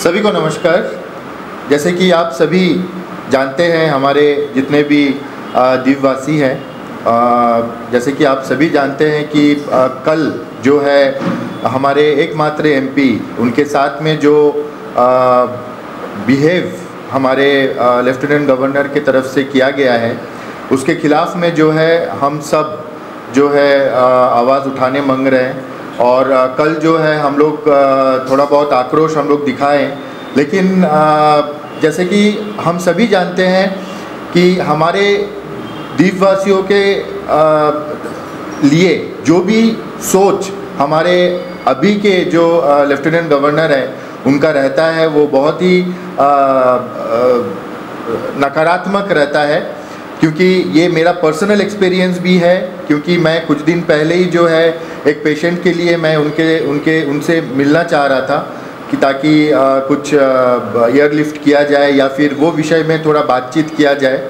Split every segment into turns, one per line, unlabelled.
सभी को नमस्कार। जैसे कि आप सभी जानते हैं, हमारे जितने भी द्वीपवासी हैं, जैसे कि आप सभी जानते हैं कि कल जो है हमारे एकमात्र एमपी, उनके साथ में जो बिहेव हमारे लेफ्टिनेंट गवर्नर की तरफ से किया गया है, उसके खिलाफ़ में जो है हम सब जो है आवाज़ उठाने मांग रहे हैं। और कल जो है हम लोग थोड़ा बहुत आक्रोश हम लोग दिखाएं, लेकिन जैसे कि हम सभी जानते हैं कि हमारे द्वीपवासियों के लिए जो भी सोच हमारे अभी के जो लेफ्टिनेंट गवर्नर है उनका रहता है, वो बहुत ही नकारात्मक रहता है। क्योंकि ये मेरा पर्सनल एक्सपीरियंस भी है, क्योंकि मैं कुछ दिन पहले ही जो है एक पेशेंट के लिए मैं उनसे मिलना चाह रहा था कि ताकि कुछ एयरलिफ्ट किया जाए या फिर वो विषय में थोड़ा बातचीत किया जाए,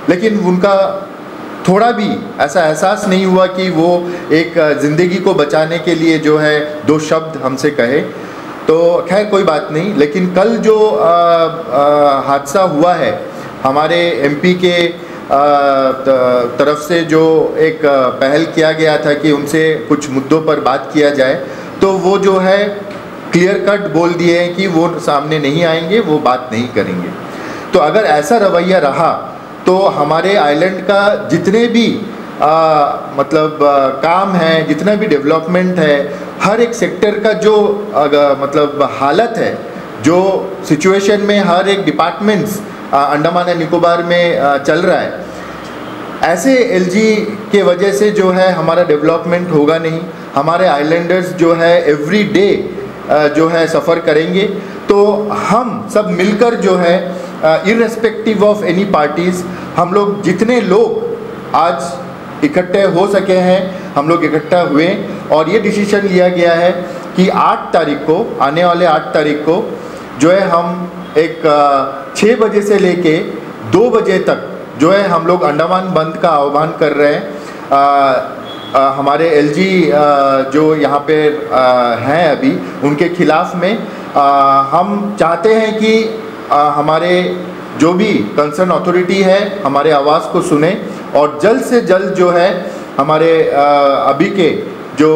लेकिन उनका थोड़ा भी ऐसा एहसास नहीं हुआ कि वो एक ज़िंदगी को बचाने के लिए जो है दो शब्द हमसे कहे। तो खैर कोई बात नहीं, लेकिन कल जो हादसा हुआ है हमारे एमपी के तरफ से जो एक पहल किया गया था कि उनसे कुछ मुद्दों पर बात किया जाए, तो वो जो है क्लियर कट बोल दिए हैं कि वो सामने नहीं आएंगे, वो बात नहीं करेंगे। तो अगर ऐसा रवैया रहा तो हमारे आइलैंड का जितने भी काम है, जितना भी डेवलपमेंट है, हर एक सेक्टर का जो हालत है, जो सिचुएशन में हर एक डिपार्टमेंट्स अंडमान एंड निकोबार में चल रहा है, ऐसे एलजी के वजह से जो है हमारा डेवलपमेंट होगा नहीं। हमारे आइलैंडर्स जो है एवरी डे जो है सफ़र करेंगे। तो हम सब मिलकर जो है इर्रेस्पेक्टिव ऑफ एनी पार्टीज़, हम लोग जितने लोग आज इकट्ठे हो सके हैं, हम लोग इकट्ठा हुए और ये डिसीजन लिया गया है कि 8 तारीख को, आने वाले 8 तारीख को जो है हम एक 6 बजे से लेके 2 बजे तक जो है हम लोग अंडमान बंद का आह्वान कर रहे हैं। हमारे एलजी जो यहाँ पे हैं अभी, उनके खिलाफ़ में हम चाहते हैं कि हमारे जो भी कंसर्न अथॉरिटी है हमारे आवाज़ को सुने और जल्द से जल्द जो है हमारे अभी के जो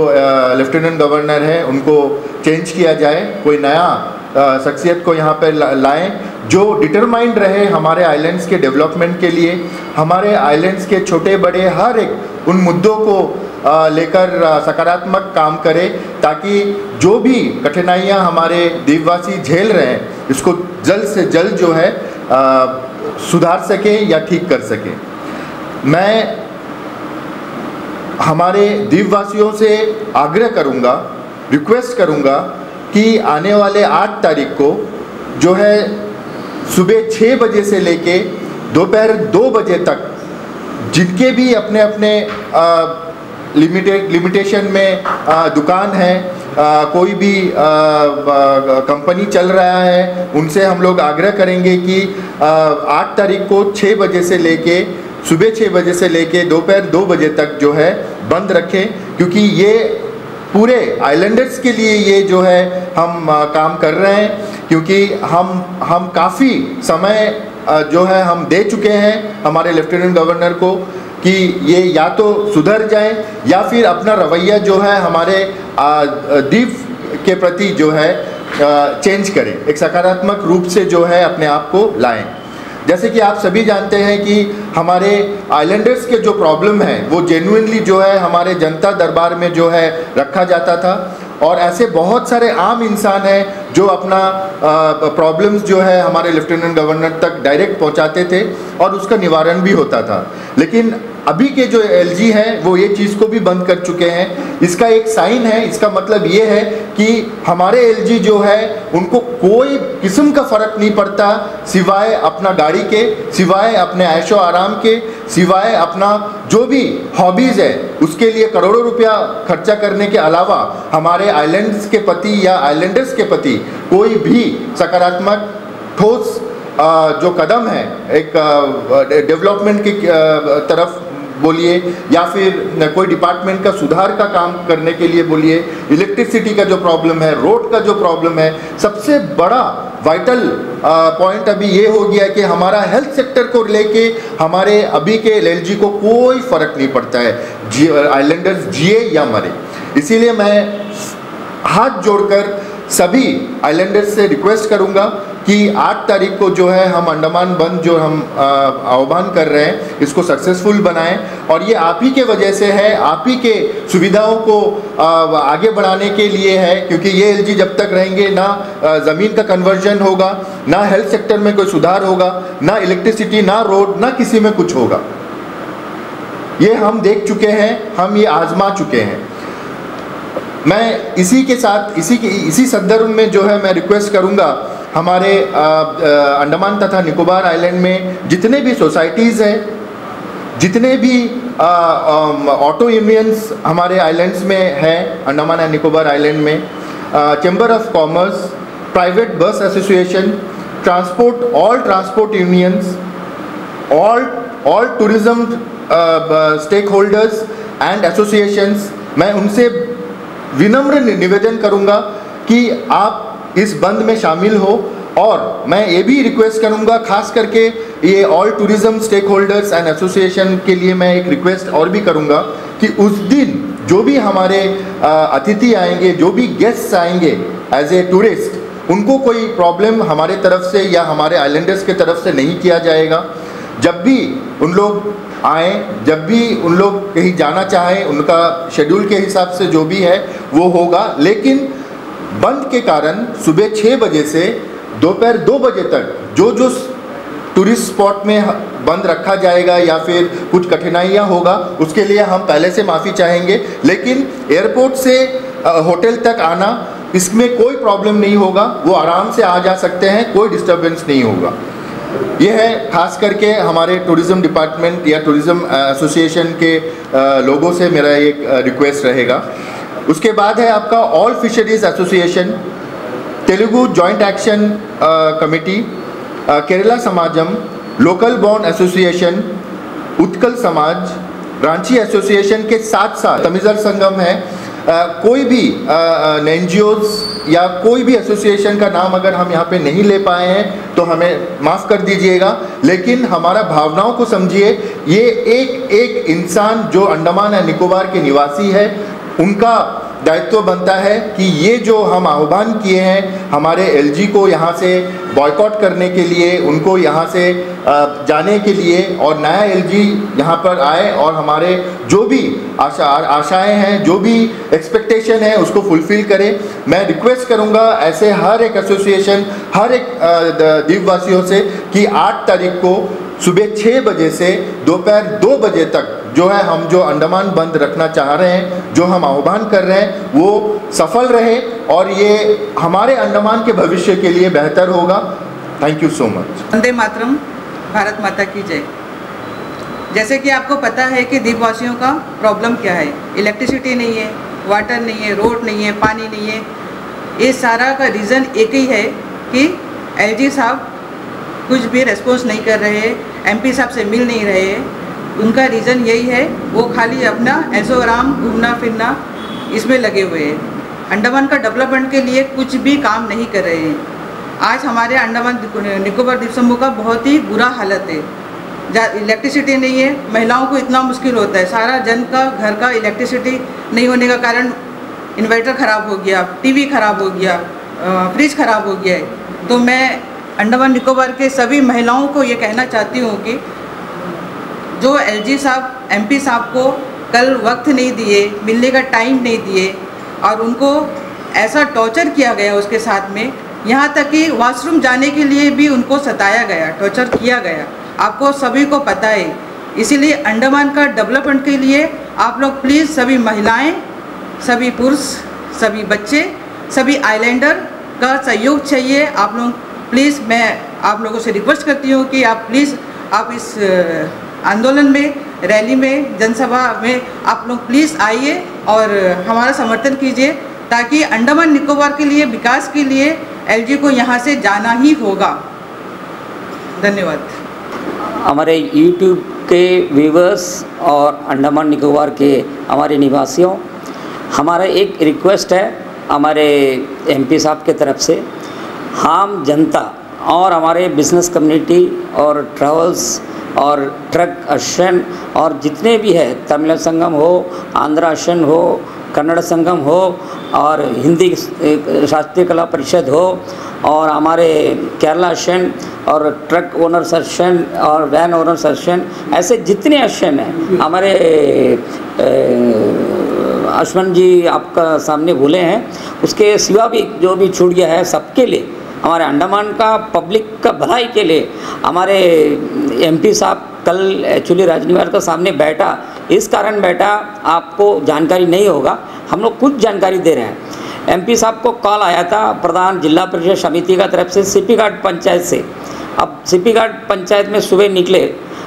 लेफ्टिनेंट गवर्नर हैं उनको चेंज किया जाए, कोई नया शख्सियत को यहाँ पर लाएं जो डिटरमाइंड रहे हमारे आइलैंड्स के डेवलपमेंट के लिए, हमारे आइलैंड्स के छोटे बड़े हर एक उन मुद्दों को लेकर सकारात्मक काम करे, ताकि जो भी कठिनाइयाँ हमारे द्वीपवासी झेल रहे हैं इसको जल्द से जल्द जो है सुधार सकें या ठीक कर सकें। मैं हमारे द्वीपवासियों से आग्रह करूँगा, रिक्वेस्ट करूँगा कि आने वाले 8 तारीख को जो है सुबह 6 बजे से लेके दोपहर 2 बजे तक जिनके भी अपने अपने लिमिटेशन में दुकान है, कोई भी कंपनी चल रहा है, उनसे हम लोग आग्रह करेंगे कि 8 तारीख को 6 बजे से लेके सुबह 6 बजे से लेके दोपहर 2 बजे तक जो है बंद रखें, क्योंकि ये पूरे आइलैंडर्स के लिए ये जो है हम काम कर रहे हैं। क्योंकि हम काफ़ी समय जो है हम दे चुके हैं हमारे लेफ्टिनेंट गवर्नर को कि ये या तो सुधर जाए या फिर अपना रवैया जो है हमारे द्वीप के प्रति जो है चेंज करें, एक सकारात्मक रूप से जो है अपने आप को लाएं। जैसे कि आप सभी जानते हैं कि हमारे आइलैंडर्स के जो प्रॉब्लम है वो जेन्युइनली जो है हमारे जनता दरबार में जो है रखा जाता था, और ऐसे बहुत सारे आम इंसान हैं जो अपना प्रॉब्लम्स जो है हमारे लेफ्टिनेंट गवर्नर तक डायरेक्ट पहुंचाते थे और उसका निवारण भी होता था। लेकिन अभी के जो एलजी हैं वो ये चीज़ को भी बंद कर चुके हैं। इसका एक साइन है, इसका मतलब ये है कि हमारे एलजी जो है उनको कोई किस्म का फ़र्क नहीं पड़ता सिवाय अपना गाड़ी के, सिवाय अपने ऐशो आराम के, सिवाय अपना जो भी हॉबीज़ है उसके लिए करोड़ों रुपया खर्चा करने के अलावा हमारे आइलैंड्स के प्रति या आइलैंडर्स के प्रति कोई भी सकारात्मक ठोस जो कदम है एक डेवलपमेंट की तरफ बोलिए या फिर कोई डिपार्टमेंट का सुधार का काम करने के लिए बोलिए, इलेक्ट्रिसिटी का जो प्रॉब्लम है, रोड का जो प्रॉब्लम है, सबसे बड़ा वाइटल पॉइंट अभी ये हो गया कि हमारा हेल्थ सेक्टर को लेके हमारे अभी के एलएलजी को कोई फ़र्क नहीं पड़ता है, आइलैंडर्स जिए या मरे। इसीलिए मैं हाथ जोड़कर सभी आइलैंडर्स से रिक्वेस्ट करूंगा कि 8 तारीख को जो है हम अंडमान बंद जो हम आह्वान कर रहे हैं इसको सक्सेसफुल बनाएं, और ये आप ही के वजह से है, आप ही के सुविधाओं को आगे बढ़ाने के लिए है, क्योंकि ये एलजी जब तक रहेंगे ना ज़मीन का कन्वर्जन होगा, ना हेल्थ सेक्टर में कोई सुधार होगा, ना इलेक्ट्रिसिटी, ना रोड, ना किसी में कुछ होगा। ये हम देख चुके हैं, हम ये आजमा चुके हैं। मैं इसी के साथ इसी संदर्भ में जो है मैं रिक्वेस्ट करूंगा हमारे अंडमान तथा निकोबार आइलैंड में जितने भी सोसाइटीज़ हैं, जितने भी ऑटो यूनियंस हमारे आइलैंड्स में हैं, अंडमान एंड निकोबार आइलैंड में, chamber of commerce, private bus association, all transport unions, all tourism stakeholders and associations, मैं उनसे विनम्र निवेदन करूंगा कि आप इस बंद में शामिल हो। और मैं ये भी रिक्वेस्ट करूंगा, खास करके ये all tourism stakeholders and association के लिए मैं एक रिक्वेस्ट और भी करूंगा कि उस दिन जो भी हमारे अतिथि आएंगे, जो भी गेस्ट्स आएंगे एज ए टूरिस्ट, उनको कोई प्रॉब्लम हमारे तरफ से या हमारे आइलैंडर्स के तरफ से नहीं किया जाएगा। जब भी उन लोग आए, जब भी उन लोग कहीं जाना चाहें, उनका शेड्यूल के हिसाब से जो भी है वो होगा, लेकिन बंद के कारण सुबह 6 बजे से दोपहर 2 बजे तक जो टूरिस्ट स्पॉट में बंद रखा जाएगा या फिर कुछ कठिनाइयाँ होगा, उसके लिए हम पहले से माफ़ी चाहेंगे। लेकिन एयरपोर्ट से होटल तक आना, इसमें कोई प्रॉब्लम नहीं होगा, वो आराम से आ जा सकते हैं, कोई डिस्टर्बेंस नहीं होगा। यह है खास करके हमारे टूरिज़्म डिपार्टमेंट या टूरिज़्म एसोसिएशन के लोगों से मेरा एक रिक्वेस्ट रहेगा। उसके बाद है आपका all fisheries association, Telugu joint action committee, Kerala Samaj, local bond association, Utkal समाज, रांची एसोसिएशन के साथ साथ तमिज़र संगम है। कोई भी एनजीओज या कोई भी एसोसिएशन का नाम अगर हम यहाँ पे नहीं ले पाए हैं तो हमें माफ़ कर दीजिएगा, लेकिन हमारा भावनाओं को समझिए। ये एक इंसान जो अंडमान एंड निकोबार के निवासी है, उनका दायित्व बनता है कि ये जो हम आह्वान किए हैं हमारे एलजी को यहाँ से बॉयकॉट करने के लिए, उनको यहाँ से जाने के लिए, और नया एलजी यहाँ पर आए और हमारे जो भी आशाएं हैं, जो भी एक्सपेक्टेशन है, उसको फुलफ़िल करें। मैं रिक्वेस्ट करूँगा ऐसे हर एक एसोसिएशन, हर एक द्वीपवासियों से कि 8 तारीख को सुबह 6 बजे से दोपहर 2 बजे तक जो है हम जो अंडमान बंद रखना चाह रहे हैं, जो हम आह्वान कर रहे हैं, वो सफल रहे और ये हमारे अंडमान के भविष्य के लिए बेहतर होगा। Thank you so much.
वंदे मातरम, भारत माता की जय। जैसे कि आपको पता है कि द्वीपवासियों का प्रॉब्लम क्या है, इलेक्ट्रिसिटी नहीं है, वाटर नहीं है, रोड नहीं है, पानी नहीं है। ये सारा का रीज़न एक ही है कि एलजी साहब कुछ भी रेस्पॉन्स नहीं कर रहे हैं, एमपी साहब से मिल नहीं रहे हैं। उनका रीज़न यही है, वो खाली अपना ऐशोआराम घूमना फिरना इसमें लगे हुए हैं। अंडमान का डेवलपमेंट के लिए कुछ भी काम नहीं कर रहे हैं। आज हमारे अंडमान निकोबार द्वीप समूह का बहुत ही बुरा हालत है। इलेक्ट्रिसिटी नहीं है, महिलाओं को इतना मुश्किल होता है। सारा जन का घर का इलेक्ट्रिसिटी नहीं होने का कारण इन्वर्टर ख़राब हो गया, टीवी ख़राब हो गया, फ्रिज ख़राब हो गया है। तो मैं अंडमान निकोबार के सभी महिलाओं को ये कहना चाहती हूँ कि जो एलजी साहब, एमपी साहब को कल वक्त नहीं दिए, मिलने का टाइम नहीं दिए और उनको ऐसा टॉर्चर किया गया उसके साथ में, यहाँ तक कि वॉशरूम जाने के लिए भी उनको सताया गया, टॉर्चर किया गया। आपको सभी को पता है। इसीलिए अंडमान का डेवलपमेंट के लिए आप लोग प्लीज़ सभी महिलाएं, सभी पुरुष, सभी बच्चे, सभी आइलैंडर का सहयोग चाहिए। आप लोग प्लीज़, मैं आप लोगों से रिक्वेस्ट करती हूँ कि आप प्लीज़ आप इस आंदोलन में, रैली में, जनसभा में आप लोग प्लीज़ आइए और हमारा समर्थन कीजिए, ताकि अंडमान निकोबार के लिए, विकास के लिए एलजी को यहाँ से जाना ही होगा। धन्यवाद।
हमारे यूट्यूब के व्यूवर्स और अंडमान निकोबार के हमारे निवासियों, हमारा एक रिक्वेस्ट है हमारे एमपी साहब के तरफ से आम जनता और हमारे बिजनेस कम्युनिटी और ट्रैवल्स और ट्रक एसोसिएशन और जितने भी है, तमिल संगम हो, आंध्र एसोसिएशन हो, कन्नड़ संगम हो और हिंदी शास्त्रीय कला परिषद हो और हमारे केरला एसोसिएशन और ट्रक ओनर्स एसोसिएशन और वैन ओनर्स एसोसिएशन, ऐसे जितने एसोसिएशन हैं हमारे अश्वन जी आपका सामने बोले हैं, उसके सिवा भी जो भी छूट गया है सबके लिए, हमारे अंडमान का पब्लिक का भलाई के लिए हमारे एमपी साहब कल एक्चुअली राजनिवास के सामने बैठा, इस कारण बैठा आपको जानकारी नहीं होगा, हम लोग कुछ जानकारी दे रहे हैं। एमपी साहब को कॉल आया था प्रधान जिला परिषद समिति का तरफ से सीपी घाट पंचायत से। अब सीपी घाट पंचायत में सुबह निकले,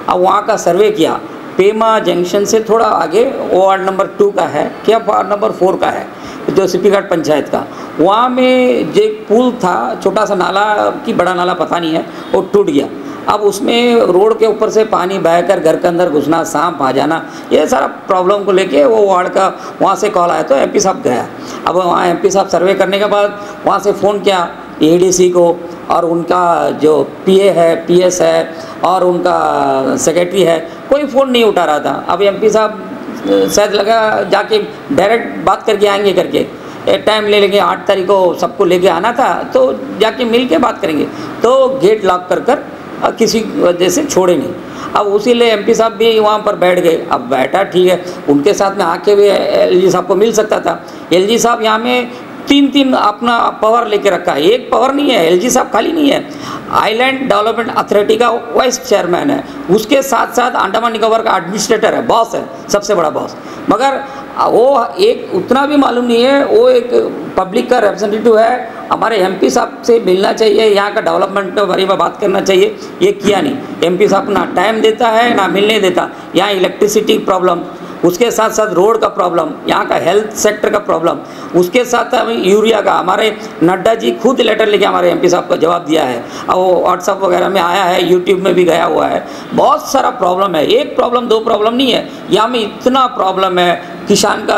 अब वहाँ का सर्वे किया, पेमा जंक्शन से थोड़ा आगे वार्ड नंबर 2 का है क्या वार्ड नंबर 4 का है जो सीपी घाट पंचायत का, वहाँ में जो पुल था, छोटा सा नाला कि बड़ा नाला पता नहीं है, वो टूट गया। अब उसमें रोड के ऊपर से पानी बहकर घर के अंदर घुसना, सांप आ जाना, ये सारा प्रॉब्लम को लेके वो वार्ड का वहाँ से कॉल आया तो एमपी साहब गया। अब वहाँ एमपी साहब सर्वे करने के बाद वहाँ से फ़ोन किया एडीसी को और उनका जो पीए है, पीएस है और उनका सेक्रेटरी है, कोई फ़ोन नहीं उठा रहा था। अब एमपी साहब शायद लगा जाके डायरेक्ट बात करके आएंगे करके, एक टाइम ले लेंगे, 8 तारीख को सबको लेके आना था तो जाके मिल के बात करेंगे, तो गेट लॉक कर किसी वजह से छोड़े नहीं। अब उसी लिए एमपी साहब भी वहाँ पर बैठ गए। अब बैठा ठीक है, उनके साथ में आके भी एलजी साहब को मिल सकता था। एलजी साहब यहाँ में 3 अपना पावर लेके रखा है, एक पावर नहीं है, एलजी साहब खाली नहीं है, आइलैंड डेवलपमेंट अथॉरिटी का वाइस चेयरमैन है, उसके साथ साथ अंडमान निकोबार का एडमिनिस्ट्रेटर है, बॉस है, सबसे बड़ा बॉस। मगर वो एक उतना भी मालूम नहीं है, वो एक पब्लिक का रिप्रेजेंटेटिव है, हमारे एमपी साहब से मिलना चाहिए, यहाँ का डेवलपमेंट के बारे में बात करना चाहिए, ये किया नहीं। एमपी साहब ना टाइम देता है ना मिलने देता। यहाँ इलेक्ट्रिसिटी प्रॉब्लम, उसके साथ साथ रोड का प्रॉब्लम, यहाँ का हेल्थ सेक्टर का प्रॉब्लम, उसके साथ यूरिया का, हमारे नड्डा जी खुद लेटर लेके हमारे एमपी साहब को जवाब दिया है, और वो व्हाट्सअप वगैरह में आया है, यूट्यूब में भी गया हुआ है। बहुत सारा प्रॉब्लम है, एक प्रॉब्लम 2 प्रॉब्लम नहीं है, यहाँ में इतना प्रॉब्लम है, किसान का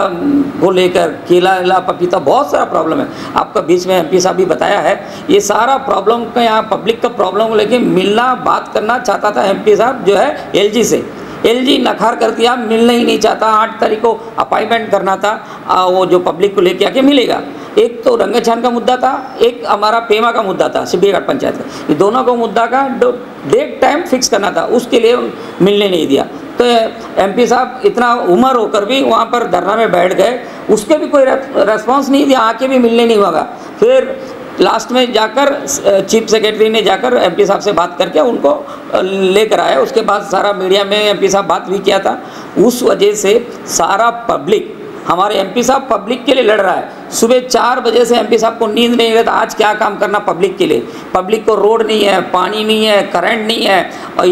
को लेकर केला पपीता बहुत सारा प्रॉब्लम है। आपका बीच में एमपी साहब भी बताया है, ये सारा प्रॉब्लम का यहाँ पब्लिक का प्रॉब्लम को लेकर मिलना, बात करना चाहता था एमपी साहब जो है एलजी से, एलजी नकार कर दिया, मिलना ही नहीं चाहता। 8 तारीख को अपॉइंटमेंट करना था, वो जो पब्लिक को लेके आके मिलेगा। एक तो रंगछान का मुद्दा था, एक हमारा पेमा का मुद्दा था, सीपी घाट पंचायत का, ये दोनों को मुद्दा का डेट टाइम फिक्स करना था, उसके लिए मिलने नहीं दिया। तो एमपी साहब इतना उम्र होकर भी वहाँ पर धरना में बैठ गए, उसके भी कोई रेस्पॉन्स नहीं दिया, आके भी मिलने नहीं होगा। फिर लास्ट में जाकर चीफ सेक्रेटरी ने जाकर एमपी साहब से बात करके उनको लेकर आया। उसके बाद सारा मीडिया में एमपी साहब बात भी किया था। उस वजह से सारा पब्लिक, हमारे एमपी साहब पब्लिक के लिए लड़ रहा है। सुबह 4 बजे से एमपी साहब को नींद नहीं रहता, आज क्या काम करना पब्लिक के लिए। पब्लिक को रोड नहीं है, पानी नहीं है, करंट नहीं है, और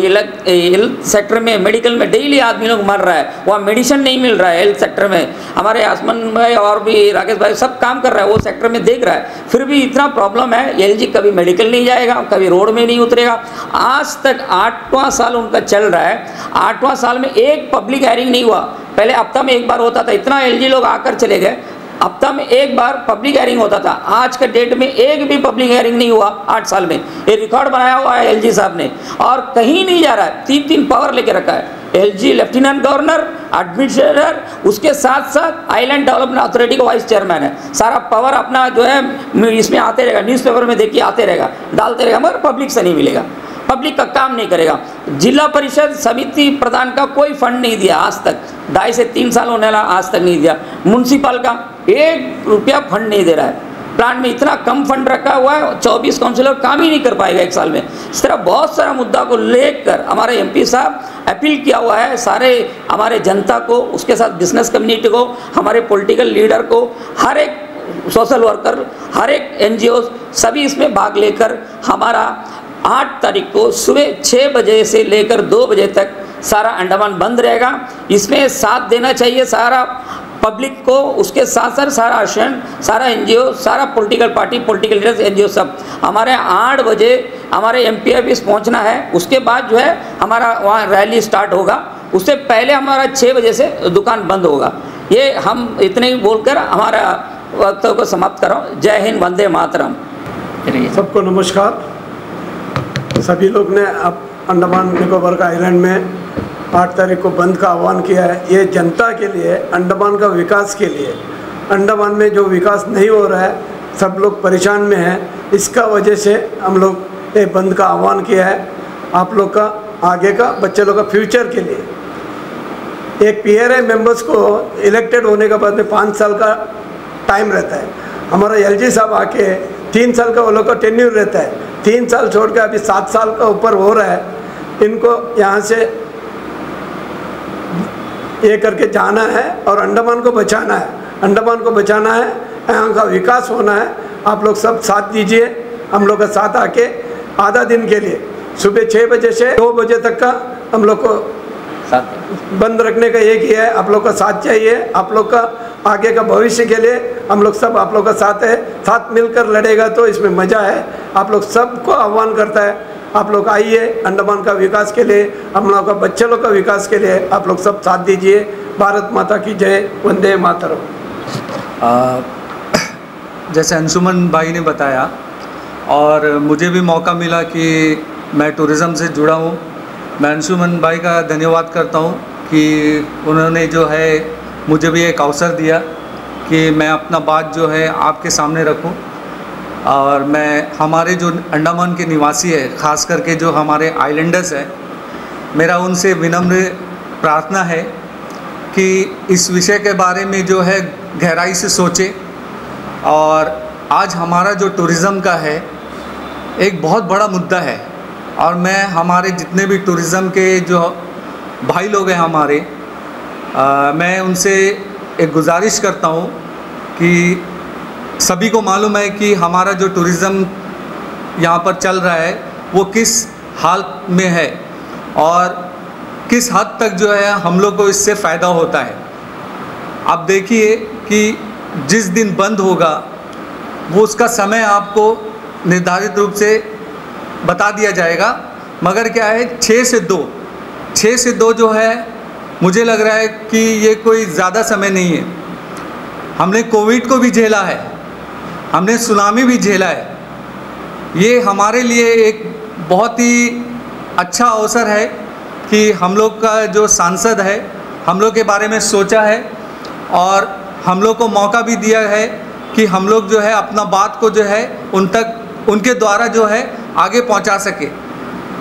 हेल्थ सेक्टर में, मेडिकल में डेली आदमी लोग मर रहा है, वहाँ मेडिसिन नहीं मिल रहा है हेल्थ सेक्टर में। हमारे आसमान भाई और भी राकेश भाई सब काम कर रहा है, वो सेक्टर में देख रहा है, फिर भी इतना प्रॉब्लम है। एलजी कभी मेडिकल नहीं जाएगा, कभी रोड में नहीं उतरेगा। आज तक 8वां साल उनका चल रहा है, 8वां साल में एक पब्लिक हेयरिंग नहीं हुआ। पहले हफ्ता में एक बार होता था, इतना एलजी लोग आकर चले गए, हफ्ता में एक बार पब्लिक हेयरिंग होता था। आज के डेट में एक भी पब्लिक हेयरिंग नहीं हुआ 8 साल में। ये रिकॉर्ड बनाया हुआ है एलजी साहब ने, और कहीं नहीं जा रहा है। 3 पावर लेके रखा है एलजी, लेफ्टिनेंट गवर्नर, एडमिनिस्ट्रेटर, उसके साथ साथ आइलैंड डेवलपमेंट अथॉरिटी का वाइस चेयरमैन है। सारा पावर अपना जो है इसमें आते रहेगा, न्यूज़पेपर में देखिए आते रहेगा, डालते रहेगा, मगर पब्लिक से नहीं मिलेगा, पब्लिक का काम नहीं करेगा। जिला परिषद समिति प्रधान का कोई फंड नहीं दिया आज तक, 2.5 से 3 साल होने वाला, आज तक नहीं दिया। म्यूनसिपल का 1 रुपया फंड नहीं दे रहा है। प्लान में इतना कम फंड रखा हुआ है, 24 काउंसिलर काम ही नहीं कर पाएगा 1 साल में। इस तरह बहुत सारा मुद्दा को लेकर हमारे एमपी साहब अपील किया हुआ है सारे हमारे जनता को, उसके साथ बिजनेस कम्युनिटी को, हमारे पॉलिटिकल लीडर को, हर एक सोशल वर्कर, हर एक एनजीओ, सभी इसमें भाग लेकर हमारा 8 तारीख को सुबह 6 बजे से लेकर 2 बजे तक सारा अंडमान बंद रहेगा। इसमें साथ देना चाहिए सारा पब्लिक को, उसके साथ साथ सारा आसन, सारा एनजीओ, सारा political party, political leaders, NGO सब। हमारे 8 बजे हमारे एमपी ऑफिस पहुंचना है, उसके बाद जो है हमारा वहाँ रैली स्टार्ट होगा, उससे पहले हमारा 6 बजे से दुकान बंद होगा। ये हम इतने ही बोलकर हमारा वक्तव्य को समाप्त कर रहा हूँ। जय हिंद, वंदे मातरम। चलिए।
सबको नमस्कार। सभी लोग ने अब अंडमान निकोबार का आइलैंड में 8 तारीख को बंद का आह्वान किया है। ये जनता के लिए, अंडमान का विकास के लिए। अंडमान में जो विकास नहीं हो रहा है, सब लोग परेशान में हैं, इसका वजह से हम लोग ये बंद का आह्वान किया है। आप लोग का आगे का बच्चे लोग का फ्यूचर के लिए। एक PRA मेंबर्स को इलेक्टेड होने के बाद में 5 साल का टाइम रहता है। हमारा LG साहब आके 3 साल का वो लोग का टेन्यूर रहता है। 3 साल छोड़ के अभी 7 साल का ऊपर हो रहा है। इनको यहाँ से ये करके जाना है और अंडमान को बचाना है। अंडमान को बचाना है, यहाँ का विकास होना है। आप लोग सब साथ दीजिए। हम लोग का साथ आके आधा दिन के लिए सुबह 6 बजे से 2 बजे तक का हम लोग को बंद रखने का एक ही है। आप लोग का साथ चाहिए। आप लोग का आगे का भविष्य के लिए हम लोग सब आप लोग का साथ है। साथ मिलकर लड़ेगा तो इसमें मज़ा है। आप लोग सबको आह्वान करता है, आप लोग आइए। अंडमान का विकास के लिए, हम लोग का बच्चे लोग का विकास के लिए आप लोग सब साथ दीजिए। भारत माता की जय। वंदे मातरम।
जैसे अंशुमन भाई ने बताया और मुझे भी मौका मिला कि मैं टूरिज़्म से जुड़ा हूँ। मैं अंशुमन भाई का धन्यवाद करता हूँ कि उन्होंने जो है मुझे भी एक अवसर दिया कि मैं अपना बात जो है आपके सामने रखूँ। और मैं हमारे जो अंडमान के निवासी है, ख़ास करके जो हमारे आइलैंडर्स हैं, मेरा उनसे विनम्र प्रार्थना है कि इस विषय के बारे में जो है गहराई से सोचें। और आज हमारा जो टूरिज़्म का है एक बहुत बड़ा मुद्दा है और मैं हमारे जितने भी टूरिज़्म के जो भाई लोग हैं हमारे, मैं उनसे एक गुजारिश करता हूँ कि सभी को मालूम है कि हमारा जो टूरिज़्म यहाँ पर चल रहा है वो किस हाल में है और किस हद तक जो है हम लोग को इससे फ़ायदा होता है। आप देखिए कि जिस दिन बंद होगा वो उसका समय आपको निर्धारित रूप से बता दिया जाएगा, मगर क्या है 6 से 2 जो है मुझे लग रहा है कि ये कोई ज़्यादा समय नहीं है। हमने कोविड को भी झेला है, हमने सुनामी भी झेला है। ये हमारे लिए एक बहुत ही अच्छा अवसर है कि हम लोग का जो सांसद है हम लोग के बारे में सोचा है और हम लोग को मौका भी दिया है कि हम लोग जो है अपना बात को जो है उन तक उनके द्वारा जो है आगे पहुंचा सके।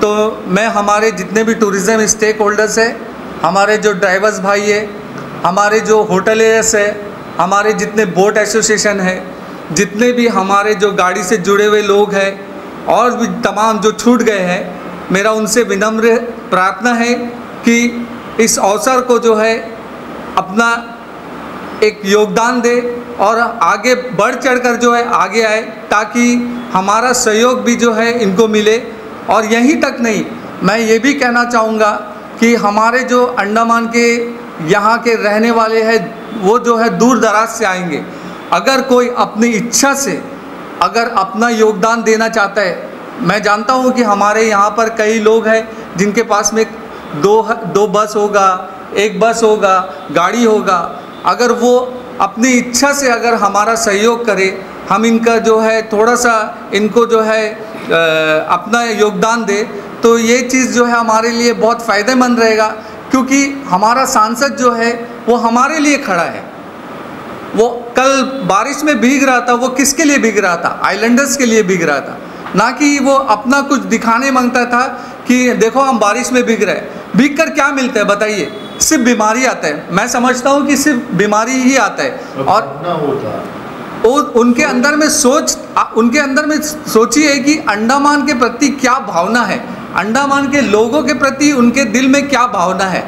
तो मैं हमारे जितने भी टूरिज़्म स्टेक होल्डर्स हैं, हमारे जो ड्राइवर्स भाई है, हमारे जो होटलियर्स है, हमारे जितने बोट एसोसिएशन है, जितने भी हमारे जो गाड़ी से जुड़े हुए लोग हैं और भी तमाम जो छूट गए हैं, मेरा उनसे विनम्र प्रार्थना है कि इस अवसर को जो है अपना एक योगदान दे और आगे बढ़ चढ़कर जो है आगे आए ताकि हमारा सहयोग भी जो है इनको मिले। और यहीं तक नहीं, मैं ये भी कहना चाहूँगा कि हमारे जो अंडमान के यहाँ के रहने वाले हैं वो जो है दूर दराज से आएंगे, अगर कोई अपनी इच्छा से अगर अपना योगदान देना चाहता है, मैं जानता हूँ कि हमारे यहाँ पर कई लोग हैं जिनके पास में दो बस होगा, एक बस होगा, गाड़ी होगा, अगर वो अपनी इच्छा से अगर हमारा सहयोग करे, हम इनका जो है थोड़ा सा इनको जो है अपना योगदान दे, तो ये चीज़ जो है हमारे लिए बहुत फ़ायदेमंद रहेगा। क्योंकि हमारा सांसद जो है वो हमारे लिए खड़ा है। वो कल बारिश में भीग रहा था, वो किसके लिए भीग रहा था? आइलैंडर्स के लिए भीग रहा था, ना कि वो अपना कुछ दिखाने मांगता था कि देखो हम बारिश में भीग रहे हैं। भीग कर क्या मिलता है बताइए? सिर्फ बीमारी आता है। मैं समझता हूँ कि सिर्फ बीमारी ही आता है। और उनके अंदर में सोचिए कि अंडमान के प्रति क्या भावना है, अंडमान के लोगों के प्रति उनके दिल में क्या भावना है।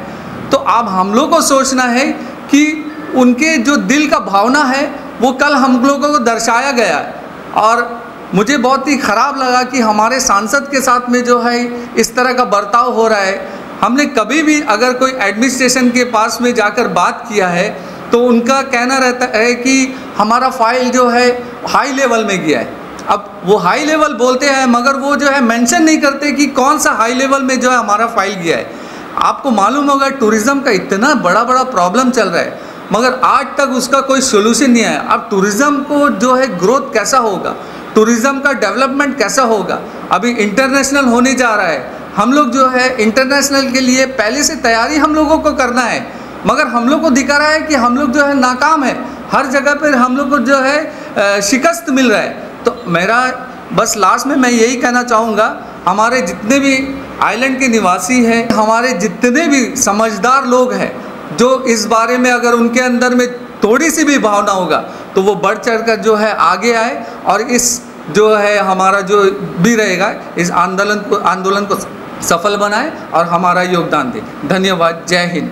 तो अब हम लोग को सोचना है कि उनके जो दिल का भावना है वो कल हम लोगों को दर्शाया गया है। और मुझे बहुत ही ख़राब लगा कि हमारे सांसद के साथ में जो है इस तरह का बर्ताव हो रहा है। हमने कभी भी अगर कोई एडमिनिस्ट्रेशन के पास में जाकर बात किया है तो उनका कहना रहता है कि हमारा फाइल जो है हाई लेवल में गया है। अब वो हाई लेवल बोलते हैं मगर वो जो है मेंशन नहीं करते कि कौन सा हाई लेवल में जो है हमारा फाइल गया है। आपको मालूम होगा टूरिज़्म का इतना बड़ा प्रॉब्लम चल रहा है मगर आज तक उसका कोई सोल्यूशन नहीं आया। अब टूरिज़्म को जो है ग्रोथ कैसा होगा? टूरिज़्म का डेवलपमेंट कैसा होगा। अभी इंटरनेशनल होने जा रहा है, हम लोग जो है इंटरनेशनल के लिए पहले से तैयारी हम लोगों को करना है, मगर हम लोग को दिखा रहा है कि हम लोग जो है नाकाम है, हर जगह पर हम लोग को जो है शिकस्त मिल रहा है। तो मेरा बस लास्ट में मैं यही कहना चाहूँगा, हमारे जितने भी आइलैंड के निवासी हैं, हमारे जितने भी समझदार लोग हैं, जो इस बारे में अगर उनके अंदर में थोड़ी सी भी भावना होगा तो वो बढ़ चढ़ कर जो है आगे आए और इस जो है हमारा जो भी रहेगा इस आंदोलन को सफल बनाए और हमारा योगदान दे। धन्यवाद। जय हिंद।